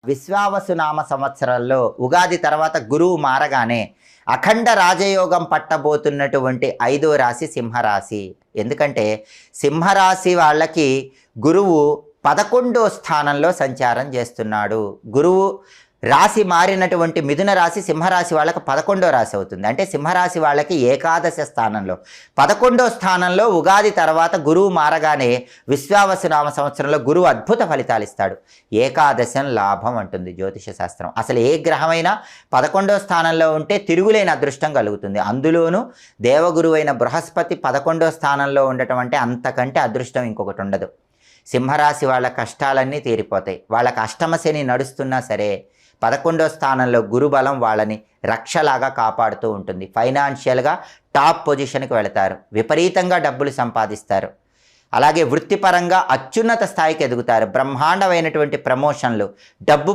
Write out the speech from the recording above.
విశ్వావసునామ సంవత్సరంలో ఉగాది తర్వాత గురువు మారగానే అఖండ రాజయోగం పట్టబోతున్నటువంటి 5వ రాశి సింహరాశి. ఎందుకంటే సింహరాశి వాళ్ళకి గురువు 11వ స్థానంలో సంచారం చేస్తున్నాడు. గురువు రాశి మారినటువంటి మిథున రాశి సింహరాశి వాళ్ళకి 11వ రాశి అవుతుంది. అంటే సింహరాశి వాళ్ళకి ఏకాదశ స్థానంలో 11వ స్థానంలో ఉగాది తర్వాత గురువు మారగానే విశ్వావసునామ సంవత్సరంలో గురువు అద్భుత ఫలితాలు ఇస్తాడు. ఏకాదశం లాభం అంటుంది జ్యోతిష శాస్త్రం. అసలు ఏ గ్రహమైనా 11వ స్థానంలో ఉంటే తిరుగులేని అదృష్టం కలుగుతుంది. అందులోనూ దేవగురువైన బృహస్పతి 11వ స్థానంలో ఉండటం అంటే అంతకంటే అదృష్టం ఇంకొకటి ఉండదు. సింహరాశి వాళ్ళ కష్టాలన్నీ తీరిపోతాయి. వాళ్ళకి అష్టమ శని నడుస్తున్నా సరే 11వ స్థానంలో గురుబలం వాళ్ళని రక్షలాగా కాపాడుతూ ఉంటుంది. ఫైనాన్షియల్గా టాప్ పొజిషన్కి వెళతారు. విపరీతంగా డబ్బులు సంపాదిస్తారు. అలాగే వృత్తిపరంగా అత్యున్నత స్థాయికి ఎదుగుతారు. బ్రహ్మాండమైనటువంటి ప్రమోషన్లు, డబ్బు